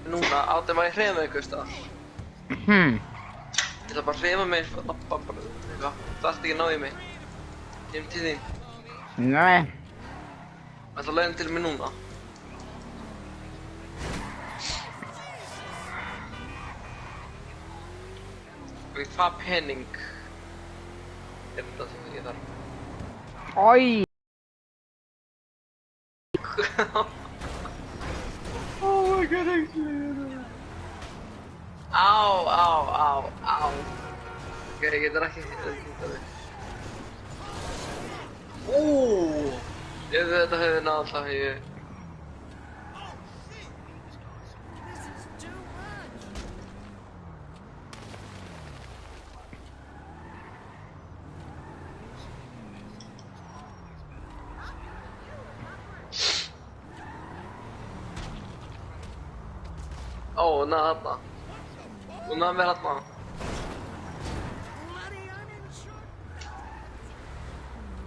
Núna, átti maður að hreyfa mig einhvers staðar. Ég ætla bara að hreyfa mig, lappa bara eitthvað. Það ætti ekki að ná í mig. Kemur til þín. Nei. Ætla að leiða til mig núna. Og hvað penning er þetta sem ég þarf? Oj! Oh my god, actually. Á. Ok, ég getur ekki hýta mig. Ef þetta hefði náð alltaf ég... Hún er þarna. Hún er með þarna.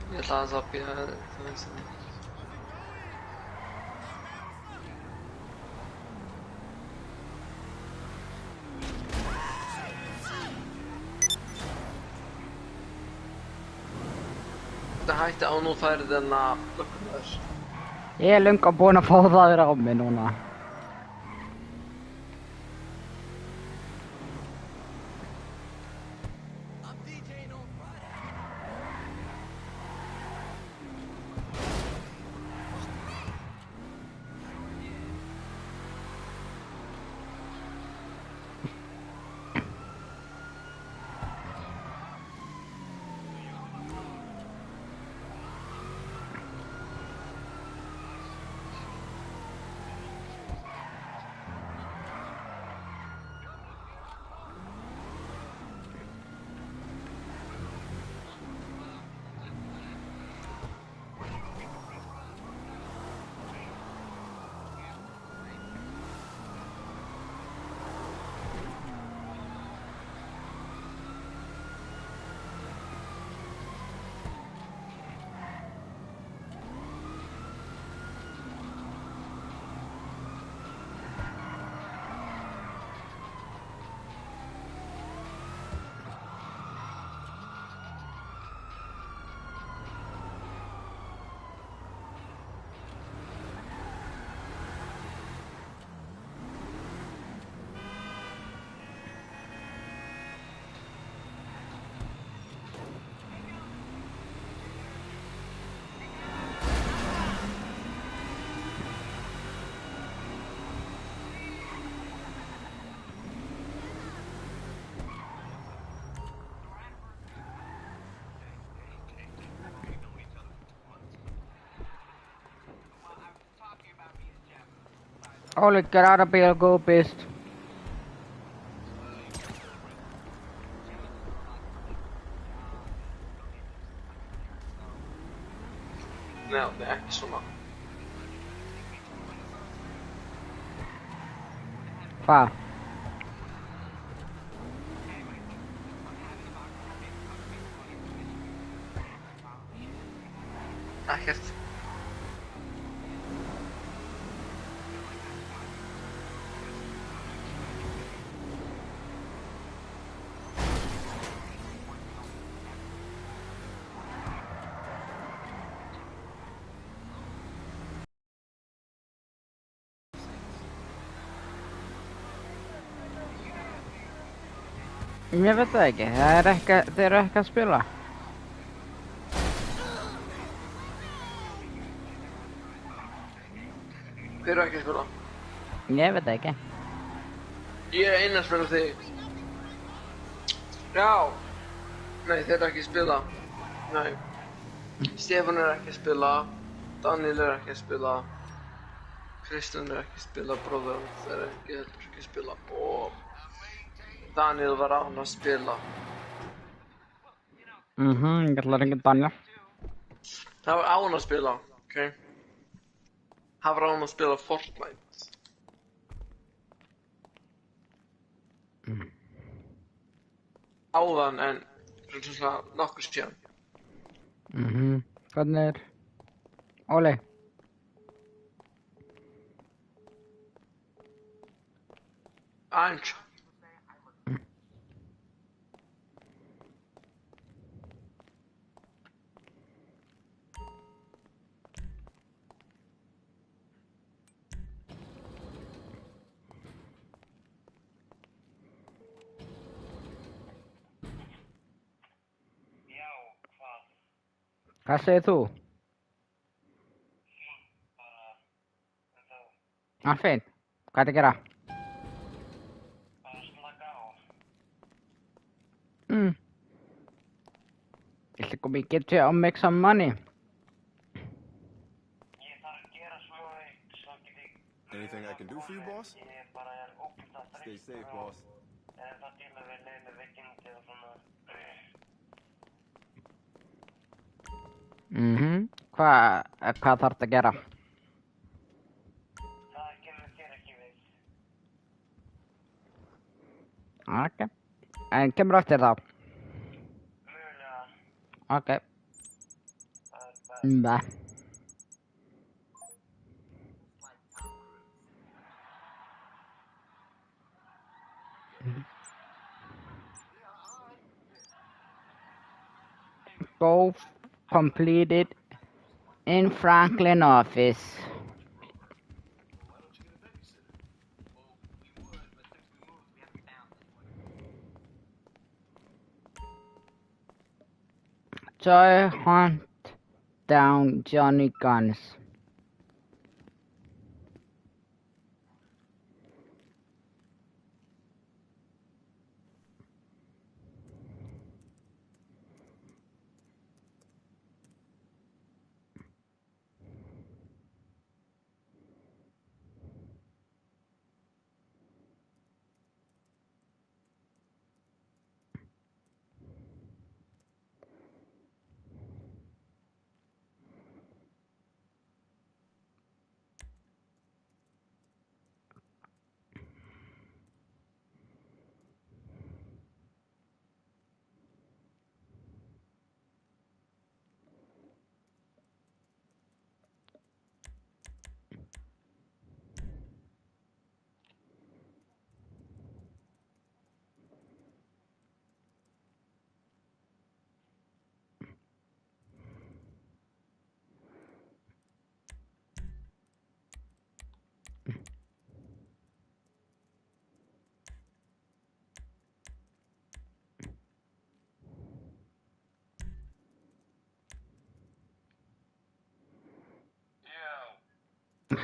Ég ætla aðeins að býða það veist það. Þetta hætti á nú færðina lögumöður. Ég er löngu búinn að fá það þér á mig núna. Ollie, get out of here, go beast. Nei, það er ekki svona. Hvað? Ekkert. Ég veit það ekki, þeir eru ekki að spila. Þeir eru ekki að spila. Ég veit það ekki. Ég er einn að spila þig. Já. Nei, þeir eru ekki að spila. Nei. Stefán er ekki að spila. Daniel er ekki að spila. Kristján er ekki að spila. Bróður þeir eru ekki að spila. Og Daniel var án að spila. Ég ætla að ringa Daniel. Það var án að spila, ok? Það var án að spila Fortnite. áðan en svona nokkur síðan. Hvernig er? Óli? Aðeins. Hvað segir þú? Allt fínt. Hvað er að gera? Bara slaka á. Viltu koma í getið og make some money? Ég þarf að gera svo get ég... Anything I can do for you, boss? Ég bara ógeðslega Stay þreyttur safe, og boss. það díla við neinu veikindi og svona. Hvað þarftu að gera? Það kemur þér ekki við. Ok. En kemur eftir þá? Mögulega. Ok. Það er bara... Bye. Both completed in Franklin office. Joy hunt down Johnny Guns.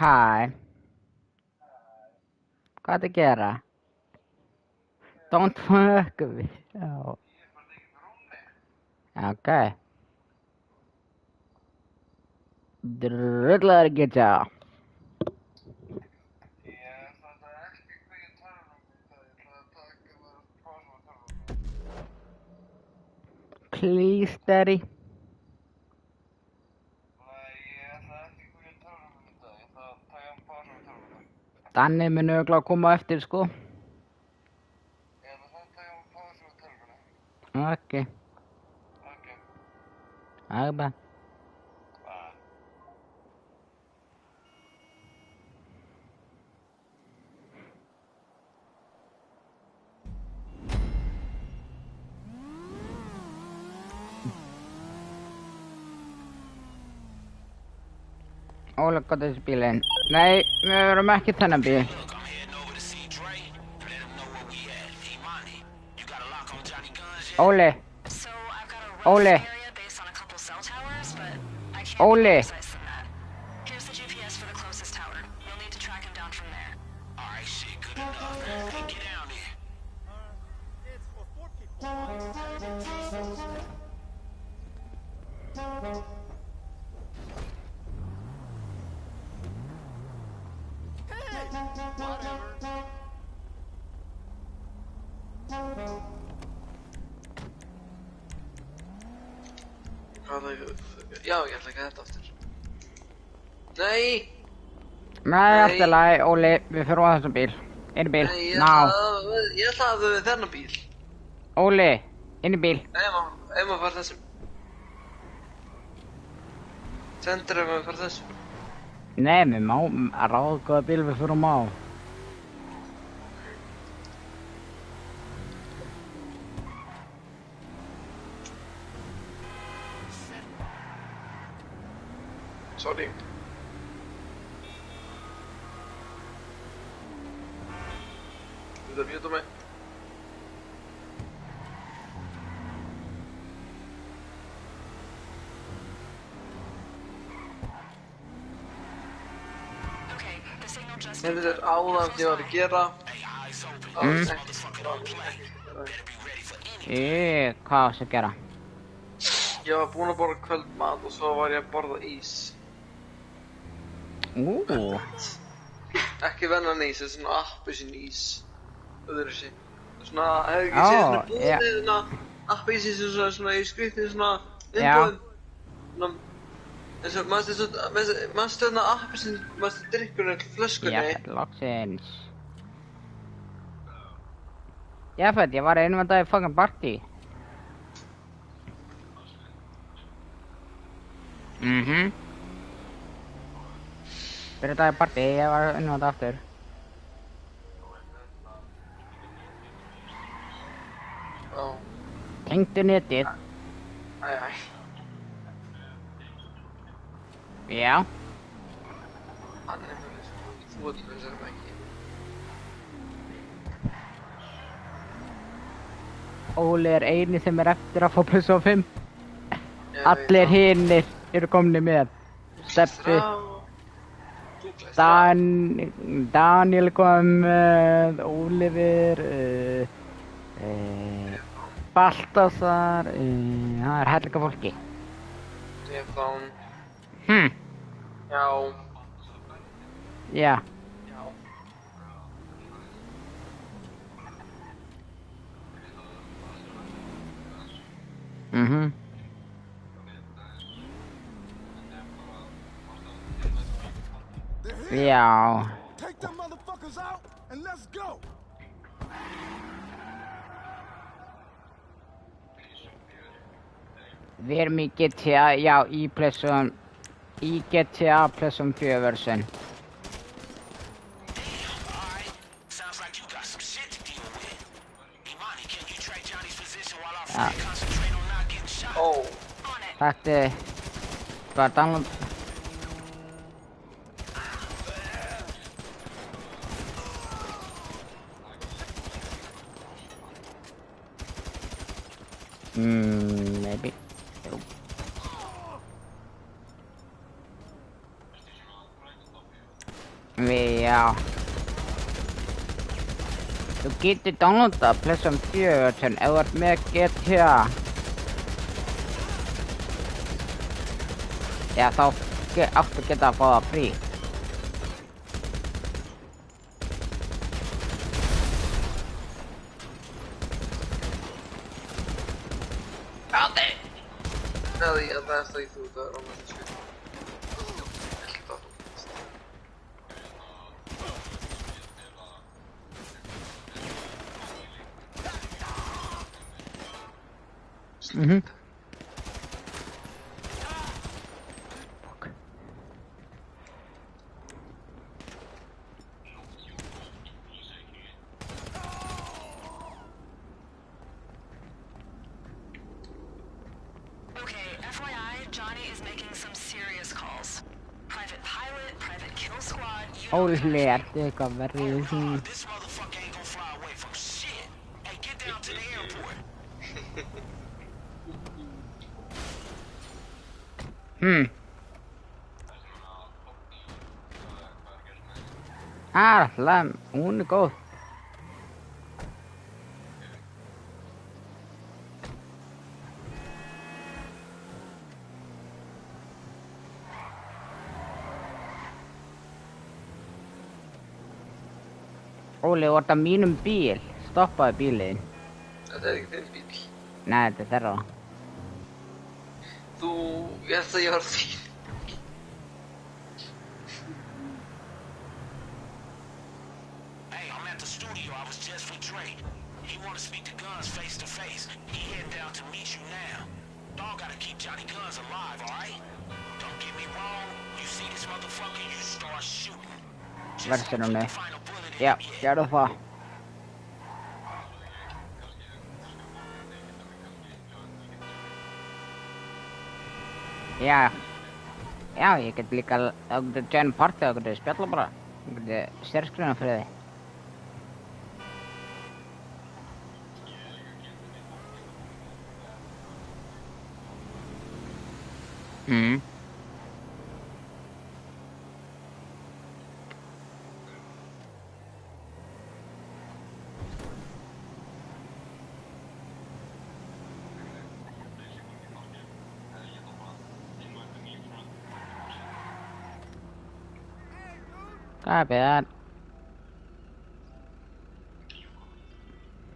Hi. Hvað er að gera? Don't fuck with me. Oh. Okay. Drullar ekki tjá. Ég ætla ekki kveikja tölvunum í það. Ég ætla að taka bara pásu á tölvunum. Please, daddy. Nei, ég ætla ekki kveikja tölvunum í það. Ég ætla að taka pásu á tölvunum. Danni mun örugglega koma á eftir, sko. Ég ætla að taka pásu á tölvunum. Ok. Ok. Bye. Bye. Óli, hvað er þessi bílinn? Nei, við verum ekki þennan bíl. Look, I'm heading over to see Dre. Let him know where we at. Hey, Monty, you got a lock on Johnny Guns yet? Óli, So I've got a rough Ole. area based on a couple cell towers, but I can't Ole. be more precise than that. Here's the GPS for the closest tower. You'll need to track him down from there. All right, shit, good enough. Hey, get down there. Hvað er það? Já, ég ætla ekki að þetta aftur. Nei! nei, allt í lagi, Óli, við fyrir á þessum bíl. Einu bíl, Nei, ná. ég ætla að þennan bíl. Óli, Inn í bíl. Ef maður fara þessum. Sendur ef maður fara þessum. Nei, við má að ráða hvaða bíl við förum á. Sorry. Vill du bjuda mig? Okay, the signal just Nei, þetta áðan því ég var að gera. Hvað varstu að gera? Ég var búinn að borða kvöldmat og svo var ég að borða ís. Ekki vennan ís, þetta er svona appelsín ís. Öðru sér. Svona, hefur ekki séð svona búið svona appelsín sem svona í skriftinu svona umbúðum. Svona, eins og manstu þarna appelsín, manstu drikkurinn til flöskunni. Já, loksins. Já, fætt, ég var einum að dag í fucking party. Fyrir dag í party, ég var einum að dag aftur. Já. Tengdu netið. Æ. Já. Hann er með þú ert með þessum ekki. Óli er eini sem er eftir að fá +5. Allir hinnir eru komni með. Steppi. Daniel kom með, Ólifur, Baltasar, það er helga fólki. Stefán. Já. Já. Já. Take them motherfuckers out and let's go. Við erum í GTA, já, í GTA +4 version. Sounds like you got some shit to deal with. Imani, can you trade Johnny's position while our Ja. friend concentrate on not getting shot? Oh. on it. Þetta er bara download. Maybe. Já. Þú getur downloadað +4 version ef þú ert með GTA. Já, þá áttu að geta að fá það frí. Nei, ég það í þú, það er rómænt sko. Okay, FYI, Johnny is making some serious calls. Private pilot, private kill squad, you know. Óli, ertu eitthvað verið í því? This motherfucker ain't gonna fly away from shit. Hey, get down to the airport. Hún er góð. Óli, þú ert á mínum bíl. Stoppaðu bílinn. Þetta er ekki þinn bíl. Nei, þetta er þeirra. Þú, ég held að ég var þín. Hey, I'm at the studio. I was just with Drake. He He want to speak to Guns face to face. He heading down to meet you now. Y'all gotta keep Johnny Guns alive, alright? Don't get me wrong. You see this motherfucker, you start shooting. Just Version on put there. the final bullet in Ja, him yet. gerðu það. Já. Já, ég get líka að join party og geta spjalla bara. Ég geti sérskriðna fyrir þig. Copy that.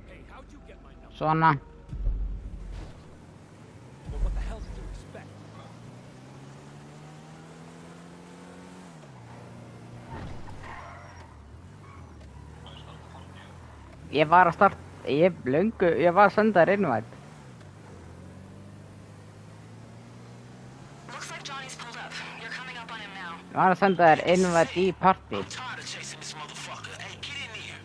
Hey, how'd you get my number? Svona. Well, what the hell did you expect? Ég var að ég var að senda þér invite. Looks like Johnny's pulled up. You're coming up on him now. Ég var að senda þér invite í party. I'm tired of chasing this motherfucker. Hey, get in here.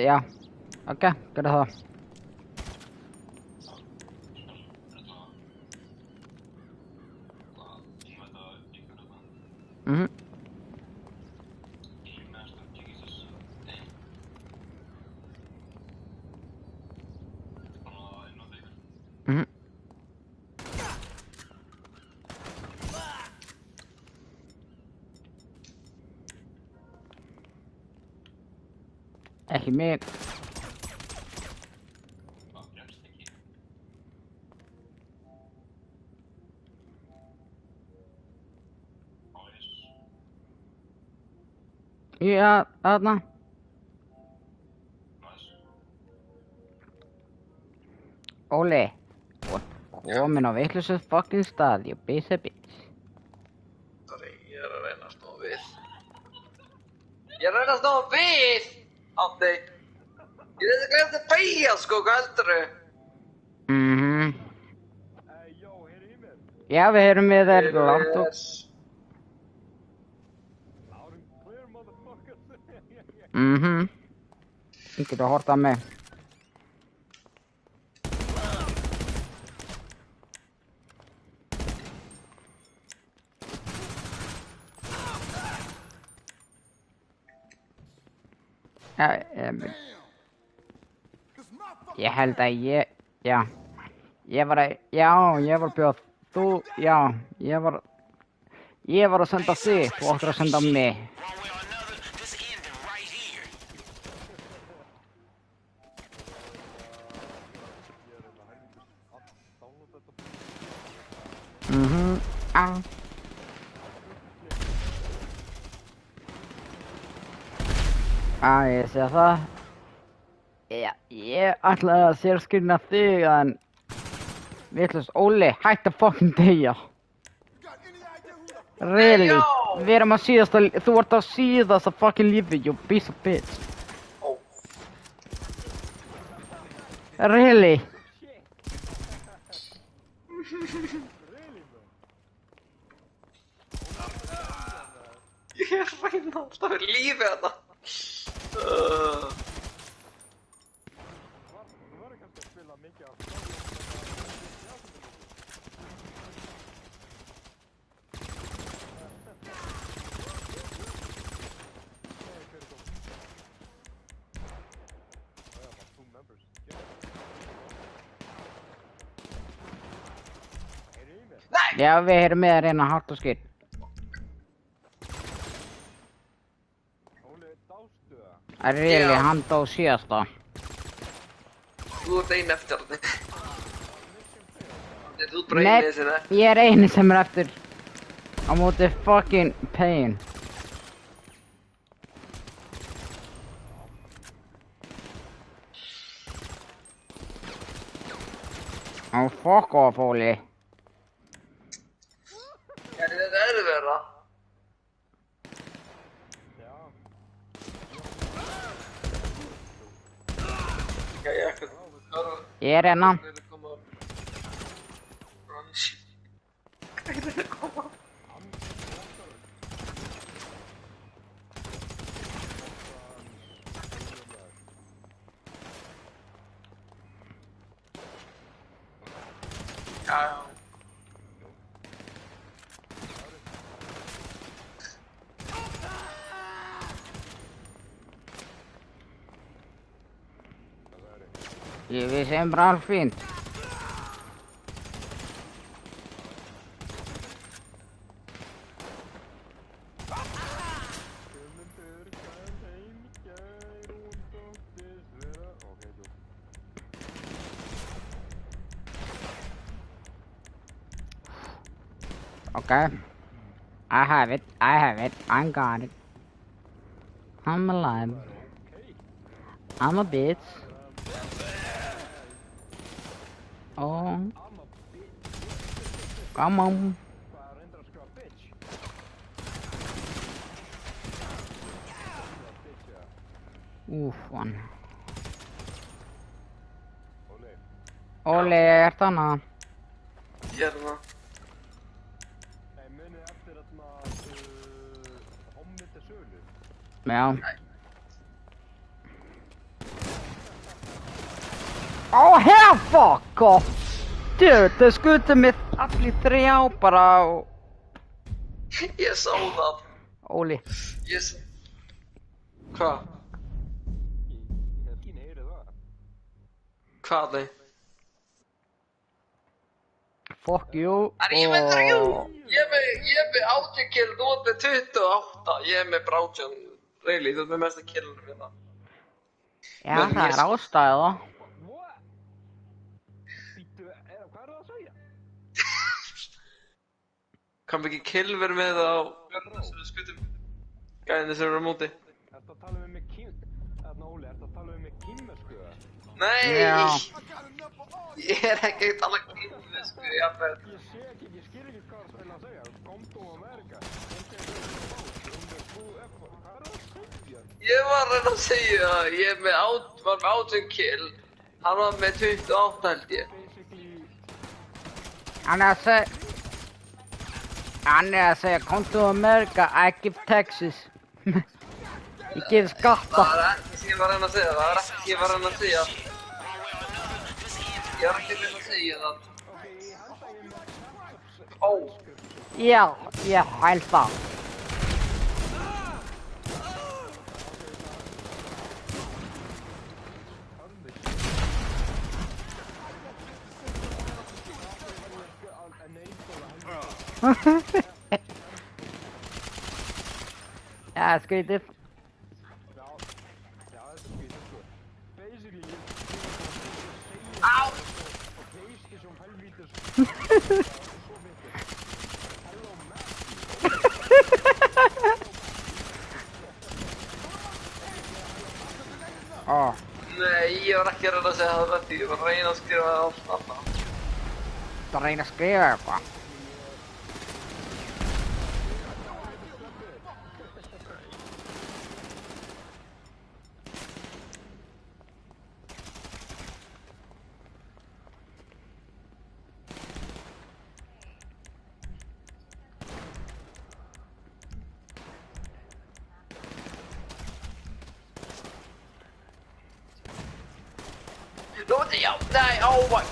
Já. Ok, gerðu það. Ekki mig. Já, þarna. Óli, þú ert komin á vitlausu fucking stað, you piece of bitch. Sorry, ég að reyna að snúa við. Ég að reyna að snúa við! Andi! Ég reyna að glemta að beigja, sko, hvað heldur þau? Hey, yo, hit him in. Já, við heyrum við þér lágt og... Loud and clear, motherfucker. Þú getur að horta á mig. Ég held að ég var að bjóða þú, ég var að senda þig, þú áttir að senda mig. One way or another, this ending right here. Ég sé það. Ég ætlaði að sérskilna þig en vitlaust, Óli, hætt að fucking deyja. Really? Við erum að síðasta, þú ert á síðasta fucking lífi, you piece of bitch. Really? Ég er að reyna alltaf við lífið þetta. Já, við erum með að reyna hátt og skýrt. Really, hann dó síðasta. Þú ert einn eftir þetta. Þú ert bara einn sinna. Ég er eini sem er eftir. Á móti fucking pain. Oh, fuck off, Óli. Er þetta erfiðara? Já. Já, ég ekkert. Ég er hérna. Hvað er að koma? Brunch. Hvað er að koma? Já, já. Við segjum bara allt fínt. Okay. I have it. I got it. I'm alive. I'm a bitch. Oh. Come on. One. Óli, ert hana? Hérna. Munið eftir þarna Hommita sölu. Já. Oh hell fuck off! Dude, þau skutu mig allir þrjá bara og... Ég sá það. Óli. Hvað? Ég heyri það. Hvað þau? Fuck you. Ég með 3! Ég með 80 kill, þú ert með 28. Ég er með Brátsjón. Reyli, þú ert með mesta killunum hérna. Já, það er ástæða. What? Býttu, hvað það að segja? Kann ekki kill verið með það á björnum sem við skutum gæðinni sem eru á móti? Ertu að tala við mig Þarna Óli, ertu að tala við mig kínversku eða? Nei! Já. Ég er ekki að tala kínversku, jafnveg. Ég skil ekki hvað það er að segja. Komdu Amerika. Hvað er það að segja? Ég var að reyna að segja það, ég var með 18 kill, hann var með 28 held ég. Hann er að segja, come to America, I give taxes. Ég gef skatta. Það er ekki sem ég var að reyna að segja, það er ekki sem ég var að reyna að segja. Ég var ekki að reyna að segja það. Ó, Já, ég held það. Já, skrítið. Já, þetta er skýrt, sko. Basically, á! Veist þessum helvítis Ó, Nei, ég var ekki að reyna að segja það þetta, ég var að reyna að skrifa það allt annað. það reyna að skrifa eitthvað. Låt det, ja, nej, oh my.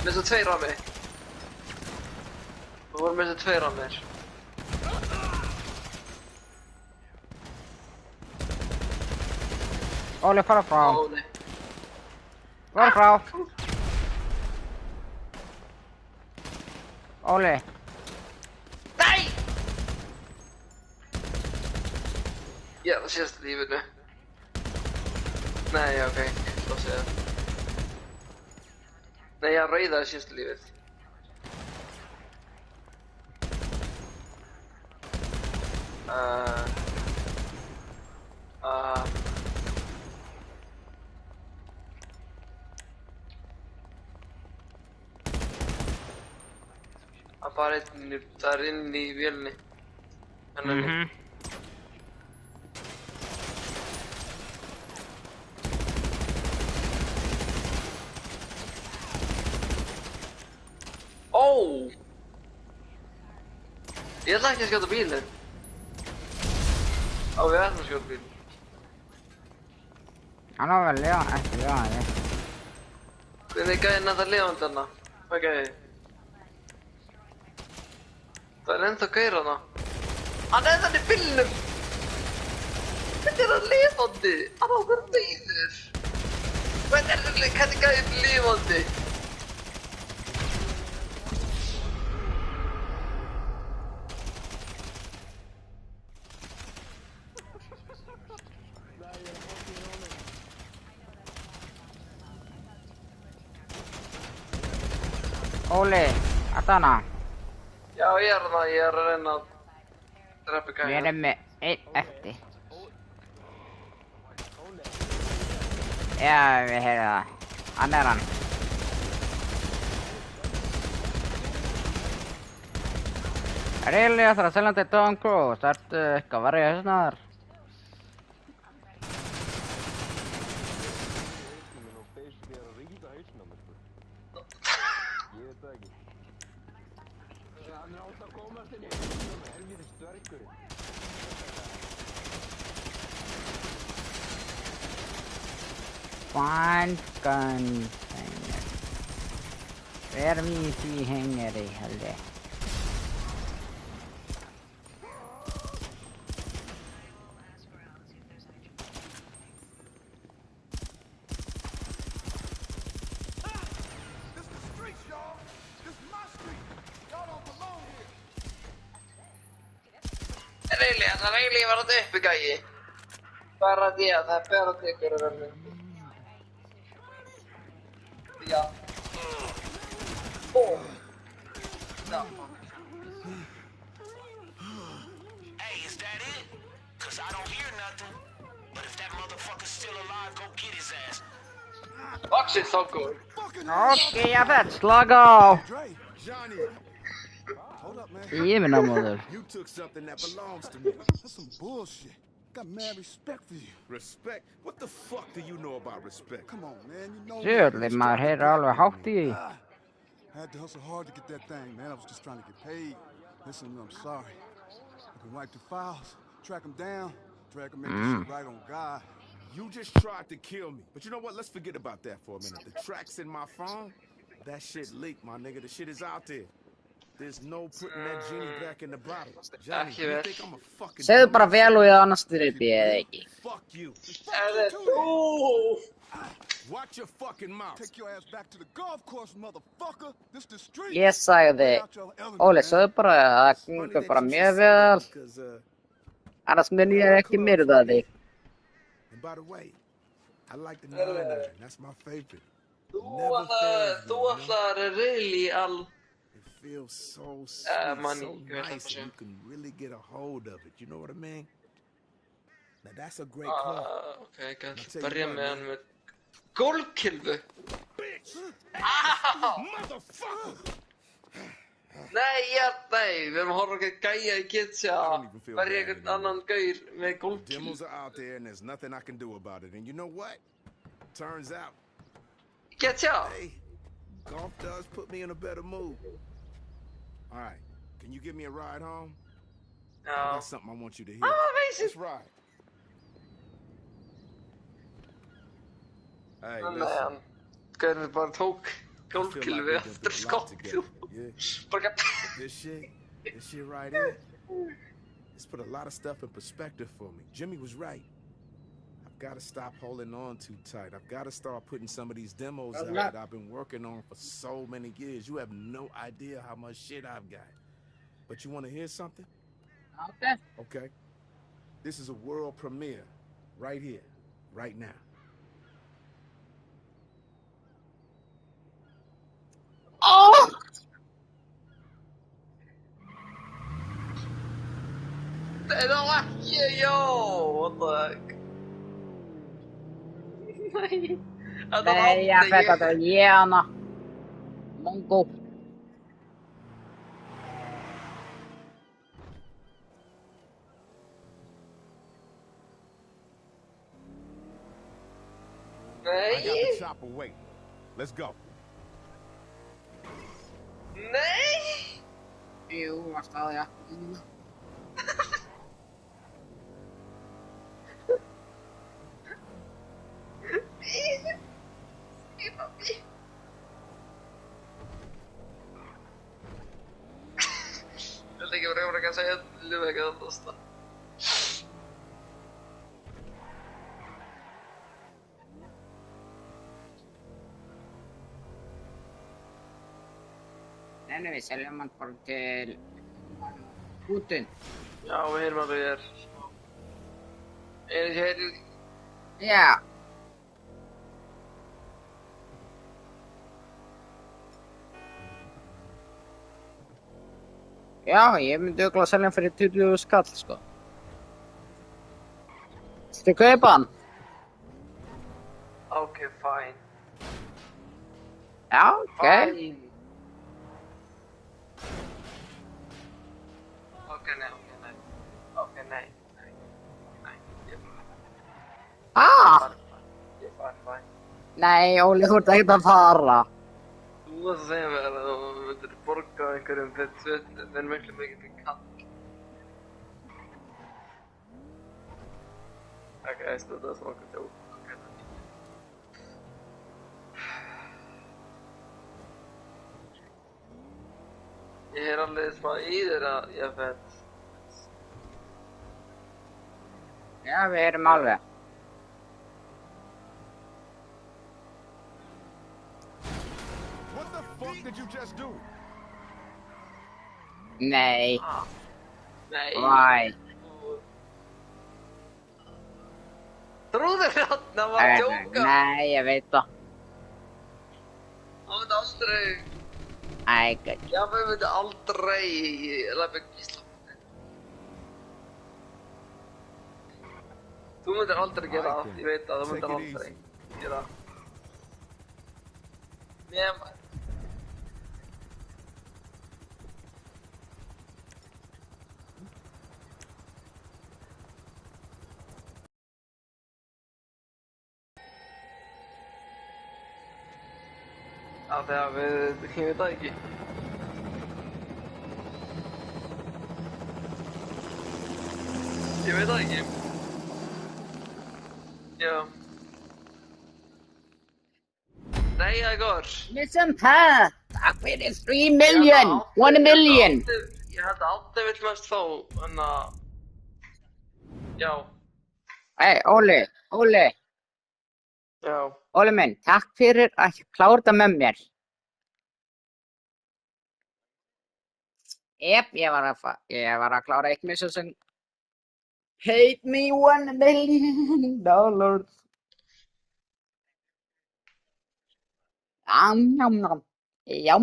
Med så 2 av mig. Vad var det med så 2 av mig? Óli, fara frá. Åh, nej. Fara frá. Óli. Nej! Jävla sista livet nu. Nej, okej. Då ser jag. Nej, jag raidade sista livet. bara einn þar inn í vélni. Henni. Ó! Ég ætla ekki að skjóta bílinn. Á, við ætlum að skjóta bílinn. Hann var vel ekki lifandi. Hvernig er gæðin að það lifandi hana? Hvað er gæði? Það er ennþá gæðir hana. Hann er þannig í bílnum! Hvernig er hann lifandi? Hann á okkur dauður! Hvernig er gæðin lifandi? Óli, Atana. Já, ég er að reyna að drepa gæðin. Við erum með einn eftir. Já, við heyrðum það. Hann er hann. Really, það er að selja til Tom Cruise. Ertu eitthvað að verja þessnar? Find container. Where me see hänger I helvete. Það eiginlega var þetta uppi gæi. Bara því að það er bara tekur að verða. Já. Ó. Já. Hey, is that it? Cause I don't hear nothing. But if that motherfucker's still alive, go get his ass. Vaxið þá góð. Okej, jag vet. Slag av. Johnny. Hold up, man. Ge mig någon modell. You took something that belongs to me. That's some bullshit. Got mad respect for you. Respect? What the fuck do you know about respect? Come on, man. You know. Sjöðli, maður heyrir alveg hátt í því. I had to hustle hard to get that thing, man. I was just trying to get paid. Listen, I'm sorry. I can wipe the files, track them down, drag them, make this shit right on God. You just tried to kill me. But you know what? Let's forget about that for a minute. The tracks in my phone, that shit leaked, my nigga. The shit is out there. There's no putting that genie back in the bottle. Johnny, you think I'm a fucking... Segðu bara vel og ég annars styrpi eða ekki. Fuck you. Þú! Watch your fucking mouth. Take your ass back to the golf course, motherfucker. This the street. Ég sagði, Óli, segðu bara að það gengur bara mjög vel. Annars mun ég ekki myrða þig. And by the way, I like the 9-9. That's my favorite. Þú ætlar really all... It feels so sweet, money. so nice, and you can really get a hold of it. You know what I mean? Now that's a great club. Ok, gæt börja með hann með gólkilfu. Motherfucker! Nei, við erum að horfa ekki gæja í GTA. Verja einhvern annan gaur með gólkilfu. Demos are out there and there's nothing I can do about it. And you know what? Turns out, GTA? hey, golf does put me in a better mood. All right, can you give me a ride home? Já. That's something I want you to hear. Veist Let's ride. Hey, Nei, hann gaurinn bara tók gólkilfu eftir skottu. Bara This shit right here, it's put a lot of stuff in perspective for me. Jimmy was right. I've got to stop holding on too tight. I've got to start putting some of these demos out that I've been working on for so many years. You have no idea how much shit I've got. But you want to hear something? Okay. Okay. This is a world premiere right here, right now. Oh! Det var ekki, what the heck? Nei, jag vet att det är gärna. Mongo. of weight. Let's go. Nei! Jú, varst að jakkinu. Quella che vorrei una casa dove che sta. Nei, við seljum hann bara til Putin. Já, við heyrum alveg þér. Þið heyrið? Já. Já, ég myndi örugglega selja hann fyrir 20 skall, sko. Viltu kaupa hann? Ok, fine. Já, ok. Fine. Ok, nei. Ok, nei. Ah! Ég far fine. Nei, Óli, þú ert ekkert að fara. Þú varst að segja mér að þú myndir borga einhverjum fyrir þeir eru miklu mikið fyrir kall. Ok, þetta er svona okkur tjók. Ég heyr alveg smá í þér að ég fett. Já, við erum alveg. What the fuck did you just do? Nei. Nei. Why? Trúður þarna var að tjóka. Nei, ég veit það. Hann myndi aldrei. Æ, gæt. Já, við myndi aldrei lappa Ísland. Þú myndir aldrei gera það, ég veit að þú myndir aldrei gera það. Nema. Já, þegar ég veit það ekki. Ég veit það ekki. Já. Nei, það er góður. Listen, Pat. Takk fyrir 3 million. 1 million. Ég held að Átni vill mest fá, en að... Já. Hey, Óli. Já. Óli minn, takk fyrir að klára þetta með mér. Jep, ég var að klára 1 mission sem paid me $1 million. Já.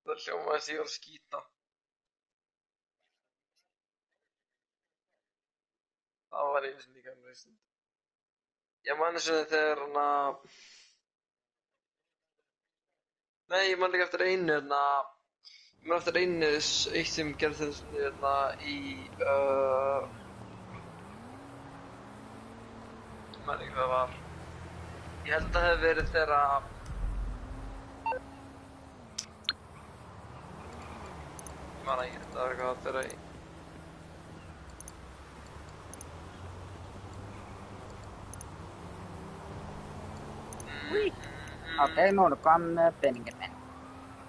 Það hljómaði þess að ég var að skýta. Það var einu sinni líka með stund. Ég man eins og þegar hann að... Nei, ég man líka eftir einu hérna... Ég man eftir einu eitt sem gerði þessu hérna í... Ég man ekki hvað það var. Ég held að það hefði verið þegar að... Ég man ekki, þetta var eitthvað þegar í... Ok, nú er komið með peningin minn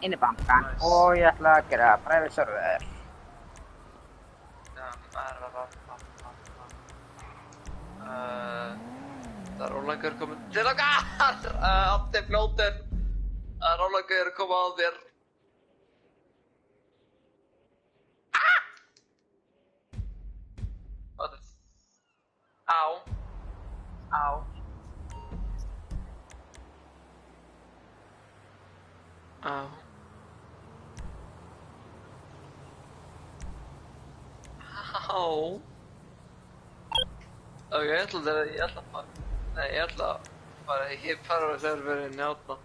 inn í bankan og ég ætla að gera private server. Já, Það er Rólangur komin til okkar! Atti fljótur! Rólangur er komið að þér. Hvað er það? Á. Á. Á. Á. Ok, ég ætla að fara. Nei, ég ætla að fara í hip-serverinn í átna.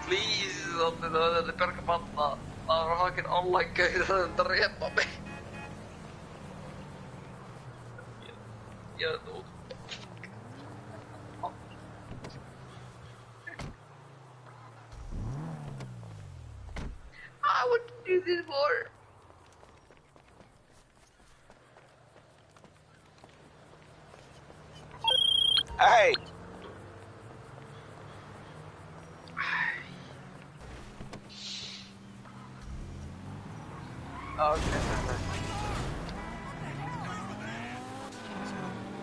Please, þetta er björga banna. Það var hakkinn online gauð það að drepa mig. Ég veit út. I want to do this more. Hey! Okay,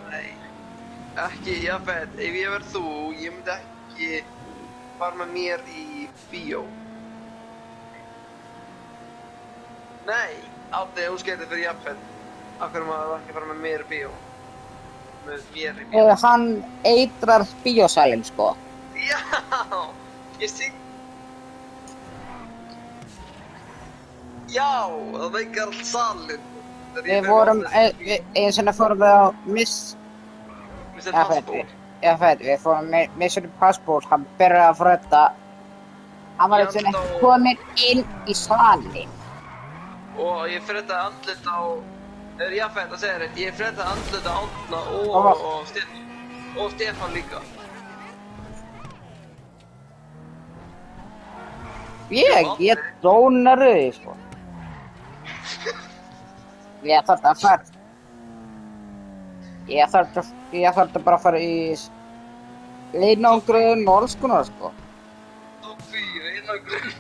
nei. Ekki, Jafet, ef ég verð þú, ég myndi ekki fara með mér í bíó. Nei, Áddi, þú skeiti fyrir Jafet. Af hverju maður ekki fara með mér í bíó? Með mér í bíó. Hann eitrar bíósalinn, sko. Já, ég sé. Já, það veikar allt salinn. Við vorum, einu sinni fórum við á Mr. Passport. Við fórum Mission Passport, hann byrjaði að frötta. Hann var einu sinni kominn inn í salinn. Og ég fréttaði andlit á... Jafet, það segir þetta, ég fréttaði andlit á Átna og Stefán líka. Ég dónaði, sko. Ég þarf bara að fara í einangrun og alls konar, sko. Einangrun.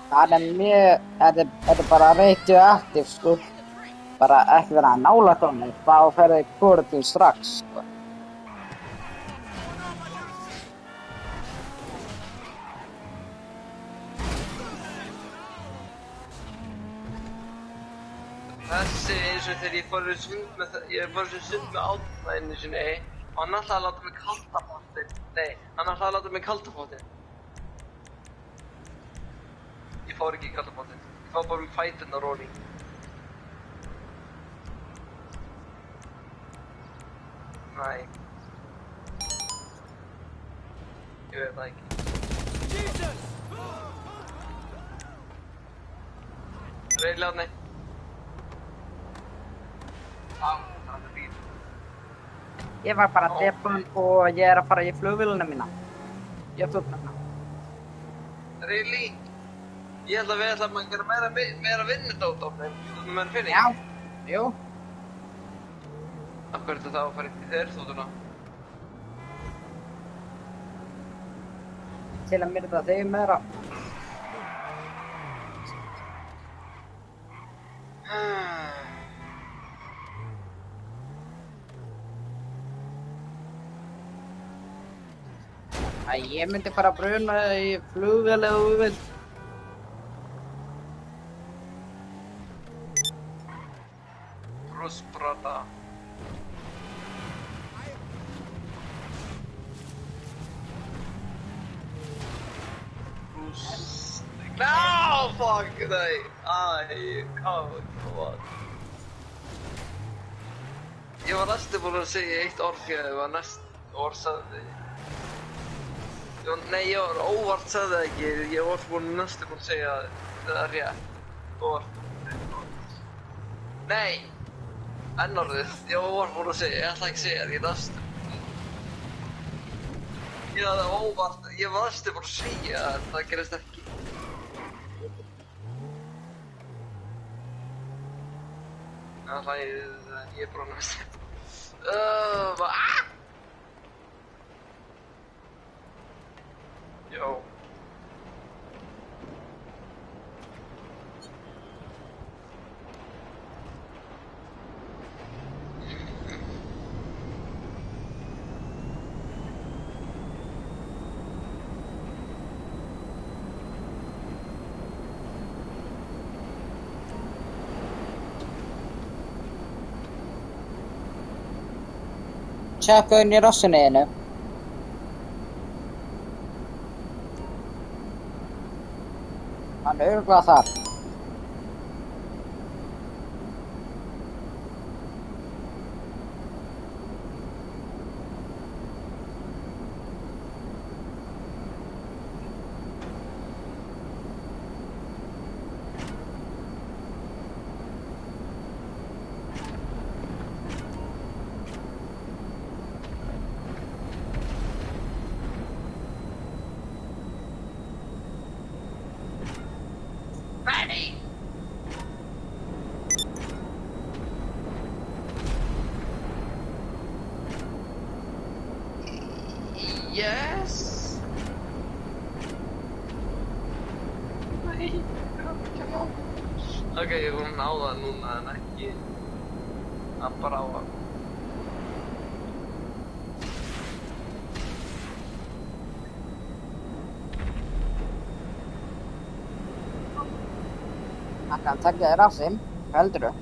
Það er mjög, þetta er bara radioaktiv, sko. Bara ekki vera að nálægt á mig, þá ferði kvortin strax, sko. Þessi eins og þegar ég fór í sund með Átna einu sinni og hann ætlaði að láta mig kalda pottinn. Nei, hann ætlaði að láta mig kalda pottinn. Ég fór ekki í kalda pottinn. Ég fór bara með fætinn á róni. Nei. Ég veit það ekki. Reyðlega, nei. Ég var bara depan og ég er að fara í flugvélina mína. Ég tók hana. Really? Ég held að við ætlum að gera meira vinnudót á þeim. Þú veist meira fyrir? Já, jú. Af hverju þetta þá að fara í þeir þóttuna? Til að myrða þig meira. Ég myndi fara að bruna í flugvél ef þú vilt. Brúsbrota. No, fuck, nei. Come on. Ég var næstu búinn að segja eitt orð hér, ég var næstu orð sagði. Nei, ég var óvart sagði það ekki, ég var næstu búinn að segja það er rétt. Óvart. Nei, ennorðið, ég var óvart búinn að segja, ég ætla ekki að segja það, ég næstu. Ég var óvart, ég var næstu búinn að segja það, það gerist ekki. Það hlægir ég er bara næst. Jó. Tjekka inn í rassinu þínu. Hann er örugglega þar. Yes! Nei, come on. Ok, ég voru að ná það núna en ekki að bara á það. Hann kann taka þér rassinn, hvað heldurðu?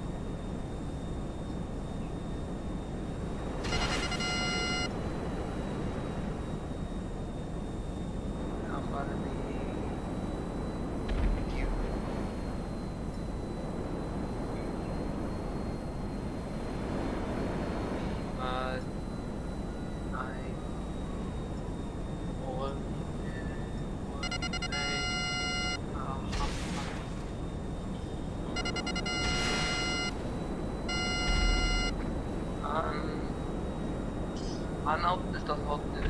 Hann áttist að hóttir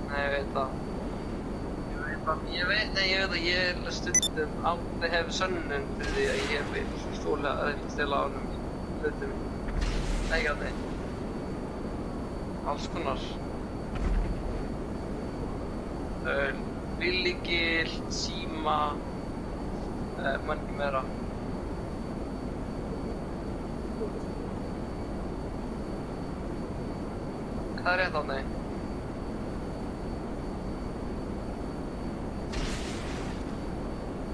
Nei, ég veit það. Ég veit að ég er stundum átti hef sönnun fyrir því að ég hef stólið að stela á honum hlutum. Þegjandi. Alls konar. Bíllykil, síma, mann meira. Hvað er rétt á mig?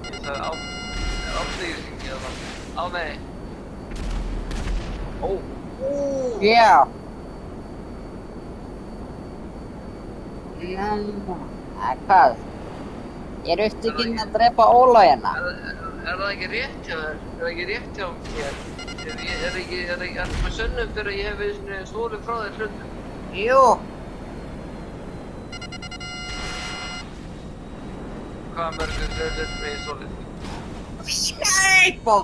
Ég sagði áflýðisingið þarna. Á mig. Ó. Já. Hvað? Ég er upptekinn að drepa Óla hérna. Er það ekki rétt hjá þér? Er það ekki rétt hjá mér? Er það með sönnum fyrir að ég hef stólið frá þér hlutum? Jú. Hvað mörgum hlutum við stólið? Skæpa!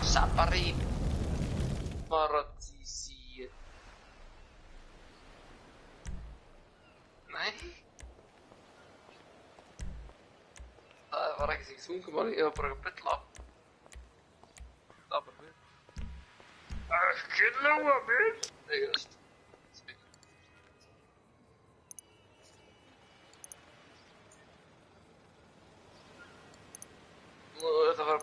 Saparín. Paradísi. Nei. Það var ekki því þungumál, ég var bara að bylla. Það var bara mér. Ekki lága mér. Þegjast. Núna ertu að fara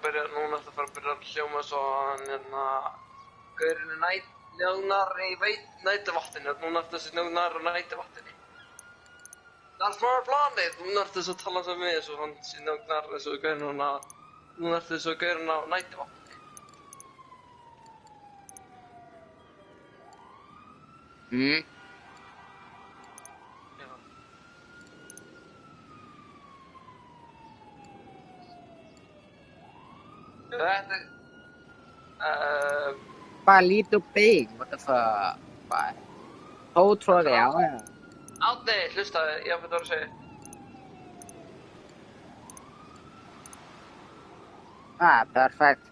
að byrja að hljóma svo hann gaurinn er njógnar í nætuvattinu. Núna ertu þessi njógnar á nætuvattinu. Það er smá planið. Núna ertu þessi að tala sem við eins og hann sé njógnar eins og gaurinn hana. Núna ertu þessi gaurinn á nætuvattinu. Þetta Bara lítið big, what the fuck? Bara ótrúlega, já. Átni, hlustaði, ég hef þetta að segja. Perfekt.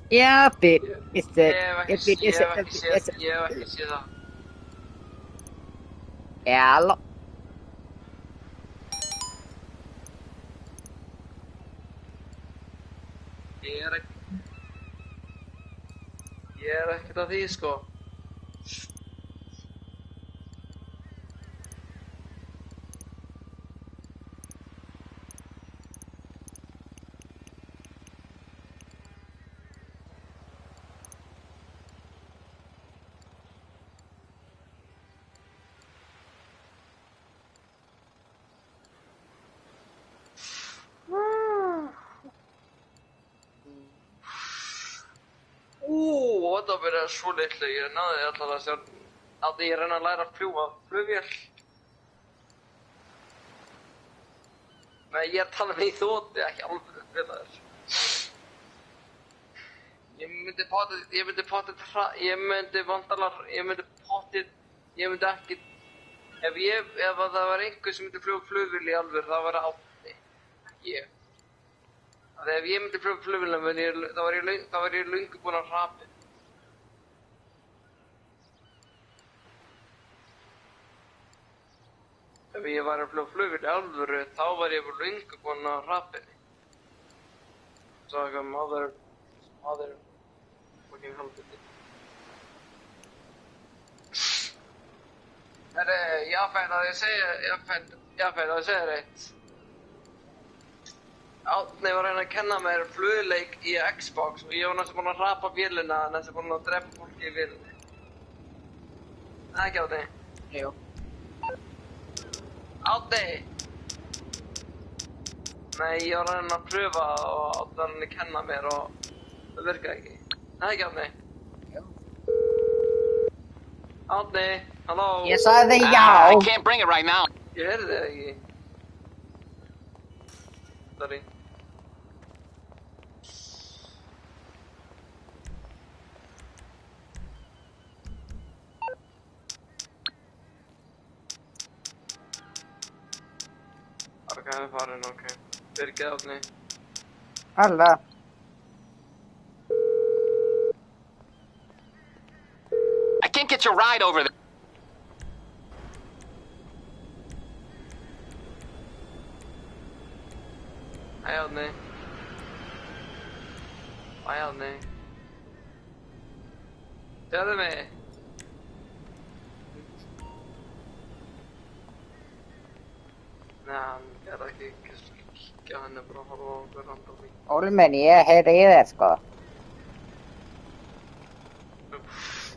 Ja, Pip. Is Ég het? hef ekki séð það. Halló. Ég er ekkert að því, sko. Þetta byrjaði svo litlu, ég náði allar að sjá að ég reyna að læra að fljúga flugvél. Nei, ég er að tala um í þóti, ekki alveg spilaður. Ég myndi ekki, ef það var einhver sem myndi fljúga flugvél í alveg, það var Árni, ekki ég. Ef ég myndi fljúga flugvélina, þá var ég löngu búinn að hrapa. Ef ég var að fljúga flugvél í alvöru, þá var ég löngu búinn að hrapa henni. Svo eitthvað mother fucking helviti. Herri, Jafet, að ég segja reitt. Árni var að reyna að kenna mér flugleik í Xbox og ég var næstu búinn að hrapa vélina, næstu búinn að drepa fólki í vélinni. Ekki Árni? Jú. Árni! Nei, ég var að reyna að pröfa og Árni var að reyna að kenna mér og það virkaði ekki. Ekki Árni? Jú. Árni, halló? Ég sagði já. I can't bring it right now. Ég heyrði þig ekki. Sorry. Það er farin, ok. Byrgið Árni. Halló. I can't get your ride over there. Hei Árni. Hæ Árni. Sérðu mig? Nei, hann gerði ekki kíkja, hann er bara að horfa á okkur random í. Óli minn, ég heyri í þér, sko.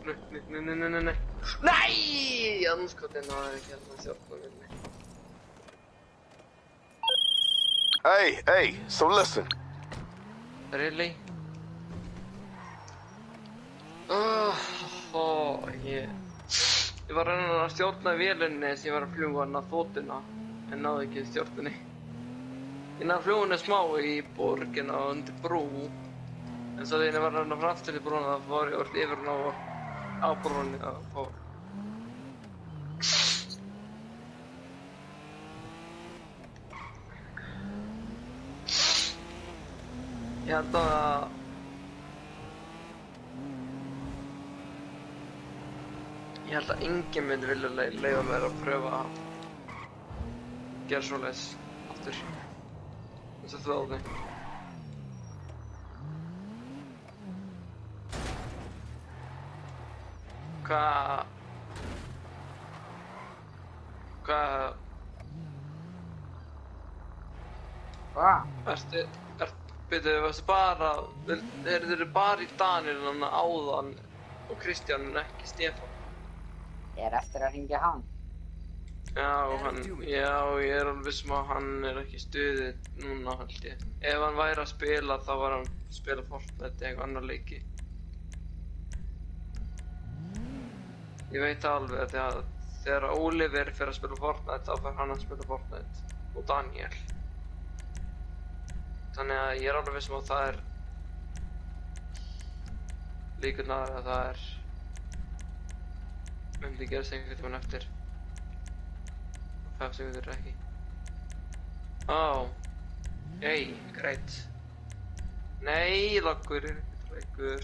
Nei! Nei! Anskotin náði ekki hérna að sjálfa minni. Hey, so listen. Really? Ég var að reyna að stjórna vélinni sem ég var að fljúga hann að þóttina, en náði ekki stjórninni. Ég náði að fljúga henni smá í borgina undir brú, en svo þegar ég var að reyna fram aftur í brúna, þá var ég orðið yfir hann á brúnni að fá. Ég held að enginn myndi vilja leyfa mér að pröfa að gera svoleiðis aftur. Eins og þú Árni. Hvað... Varstu bara... Þeir bara í Daniel áðan og Kristján en ekki Stefán? Ég er eftir að hringja hann. Já, ég er alveg viss að hann er ekki í stuði núna, held ég. Ef hann væri að spila, þá var hann að spila Fortnite eða eitthvað annar leiki. Ég veit alveg að þegar Oliver fer að spila Fortnite, þá fer hann að spila Fortnite. Og Daniel. Þannig að ég alveg viss að það líkurnar að það myndi gerast einhvern tímann eftir 5 sekundur ekki. Hey, great. Nei, loggur, leikur.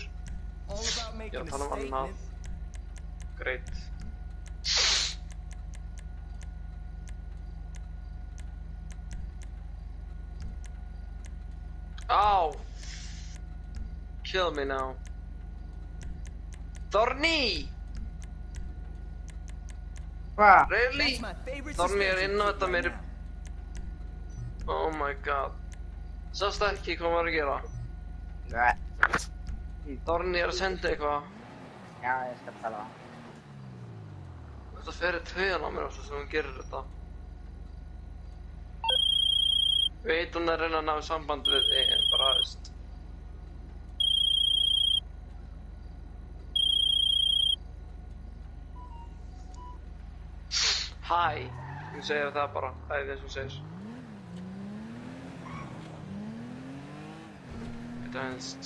Já, tala annað. Great. Kill me now. Thorny! Hvað? Really? Thorny inn á þetta mér. Oh my god. Sástu ekki hvað maður að gera? Nei. Thorny að senda eitthvað. Já, ég skal tala það. Þetta fyrir taugan á mér alltaf sem hún gerir þetta. Veit hún að reyna að ná samband við þig, en bara, veist. Hæ, hún segir það bara, það er það sem hún segir. Þetta finnst...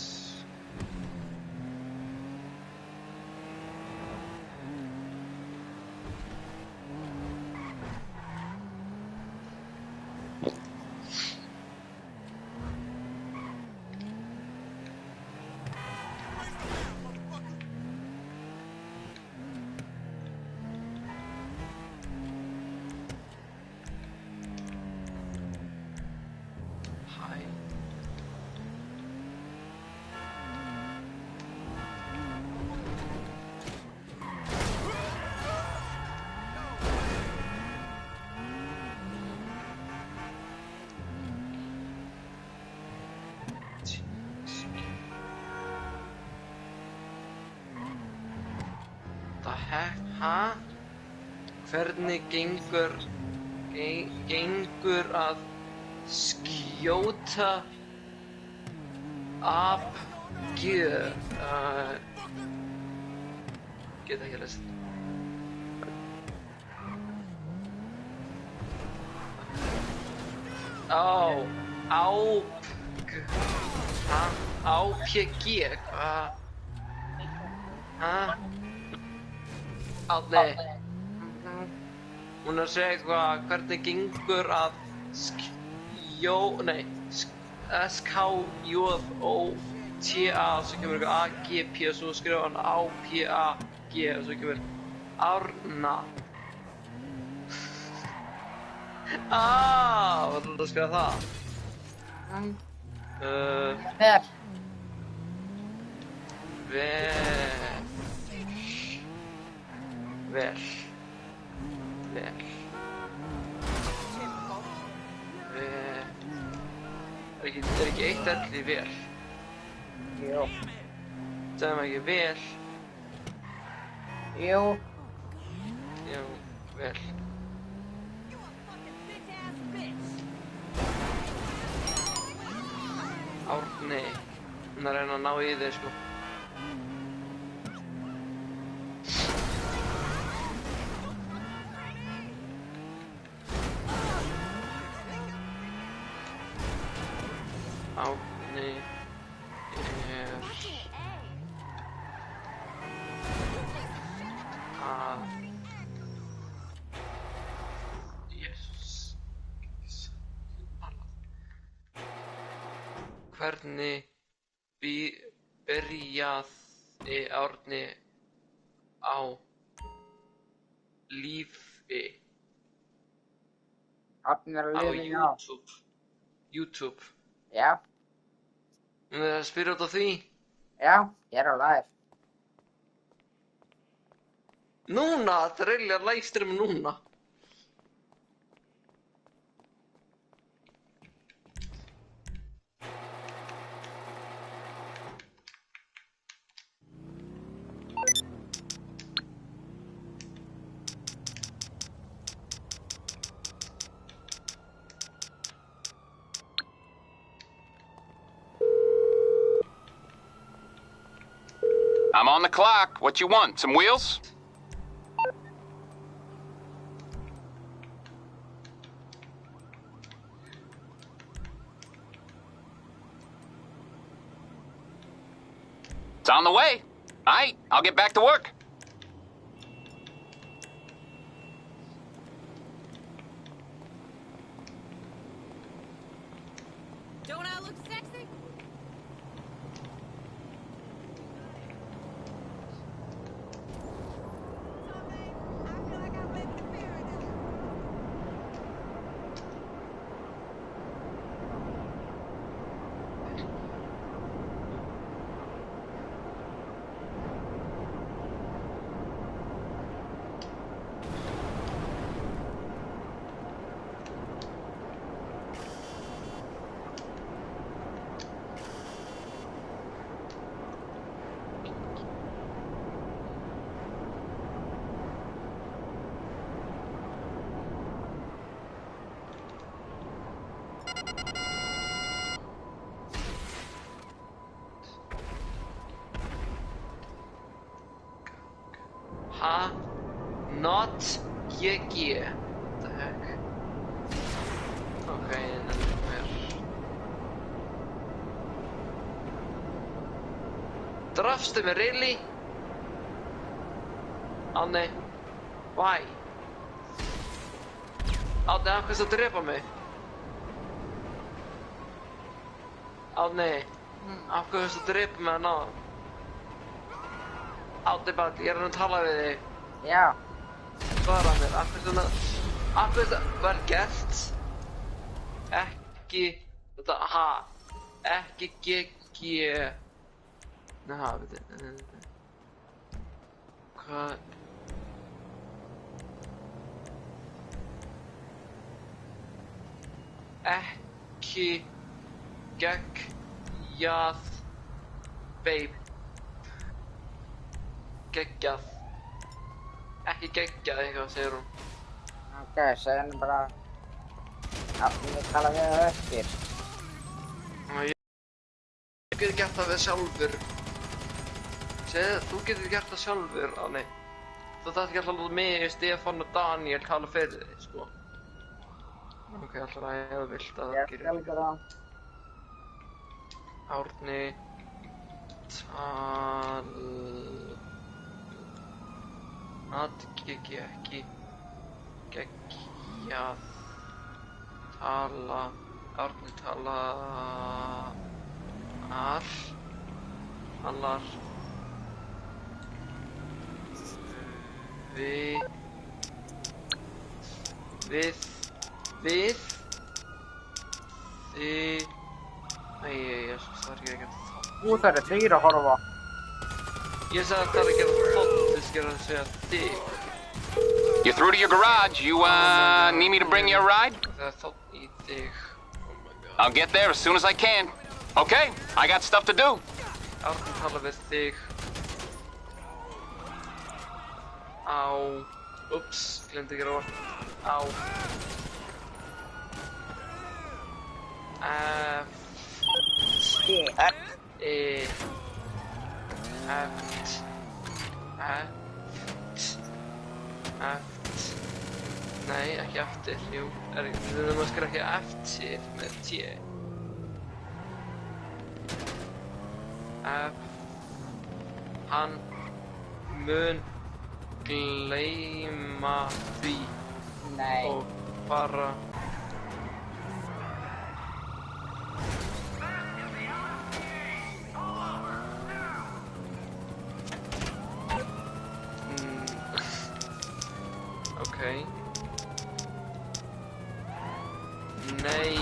Hvernig gengur að skjóta apgjöf? Get ekki lest. APG, hvað? Átni. Hún er að segja eitthvað, hvernig gengur að SKJOTA, svo kemur eitthvað AGP og svo skrifa hann APAG og svo kemur Árna. Var þetta að skrifa það? Vel. Er ekki eitt ell í vel? Jú. Segðum ekki vel? Jú. Jú, vel. Árni, hún er að reyna að ná í þig, sko. Árni að... Jesus. Hvernig byrjaði Árni á lífi? Árni er að lifa Á YouTube. Já. Hún er að spyrja út á því? Já, ég er á live. Núna? Það er eiginlega livestream núna. I'm on the clock. What you want? Some wheels? It's on the way. All right, I'll get back to work. Don't I look sexy? Ha? Not GG. What the heck? Okay, en er mer. Drafstu mig, really? Ánni, why? Ánni, af hverju þú drepa mig? Ánni, af hverju þú drepa mig að náða? Ánni Ball, ég er að tala við þig. Já. Svara mér, af hverju það var gert? Ekki, þetta, ekki GG. Nei, veitir. Hvað? Ekki geggjað, babe. Geggjað. Ekki geggjað eitthvað, segir hún. Ok, segðu henni bara að ég tala við það eftir. Ég getur gert það við sjálfur. Segðu, þú getur gert það sjálfur, Ánni. Þú þarft ekki alltaf að láta mig, Stefán og Daniel tala fyrir þig, sko. Ok, alltaf að ég hef vilt að Ég skal gera það. Árni GG ekki geggjað Árni talar við þig. Nei, ég það ekki að gera það. Það eru 3 að horfa. Ég sagði að það að gera þátt, þess að segja þig. You're through to your garage. You, need me to bring you a ride? Það er þátt í þig. Oh my god. I'll get there as soon as I can. Okay, I got stuff to do. Árni tala við þig. Á. Ups, glemdi ekki ráða. Á. Nei, ekki eftir, jú. Við þurfum að skrifa ekki eftir með T. Hann mun gleyma því. Nei. Og bara okay. Nei.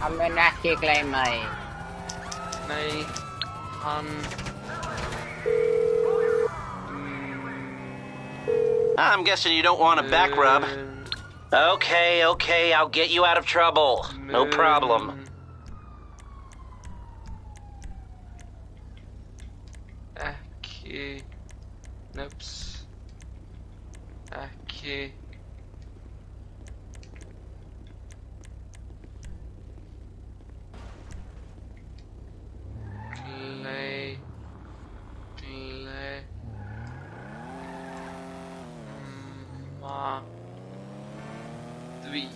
Hann mun ekki gleyma því. Nei, hann I'm guessing you don't want a back rub. Okay, I'll get you out of trouble. No problem. Ekki. Nips. Ekki. Því.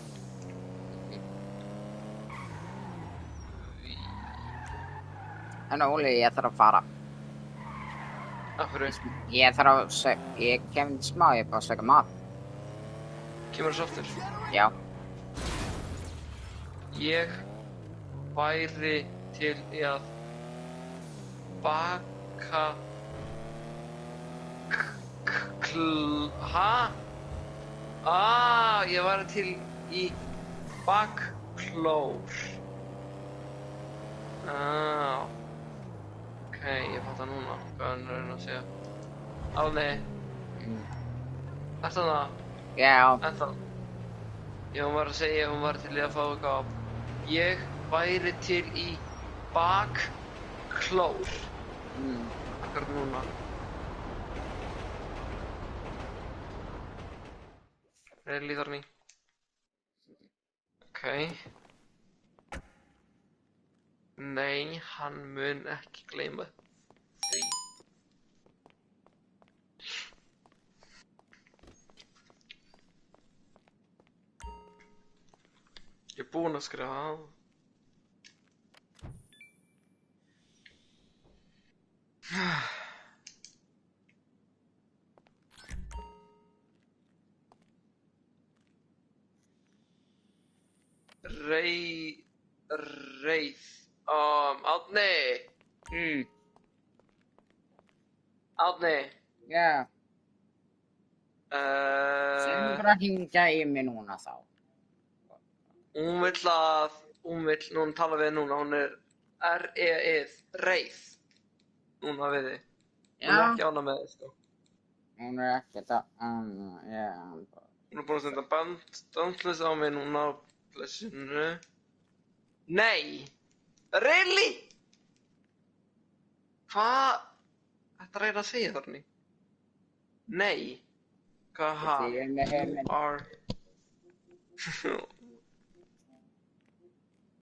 En Óli, ég þarf að fara. Af hverju? Ég þarf að ég kem smá, ég bara að segja mat. Kemur þessu aftur? Já. Ég væri til í að baka ég væri til í bakklór. Ok, ég fatt það núna hvað hann er að reyna að segja. Árni, ertu það? Já. Ennþá. Já, hún var að segja að hún var til í að fá eitthvað. Ég væri til í bakklór. Akkurat núna. Really, Þorni? Ok. Nei, hann mun ekki gleyma því. Ég er búinn að skrifa það. Reið. Árni. Árni. Já. Sem bara hringja í mig núna þá. Hún vill núna tala við núna, hún er R-E-I-Ð, reið. Núna við þig. Hún er ekki ánægð með þig, sko. Hún er ekkert já. Hún er búin að senda bandlist á mig núna á plessinu. Nei! Really? Hvað? Þetta reyna að segja þarna. Nei. Hvað? Ég er með heiminn. You are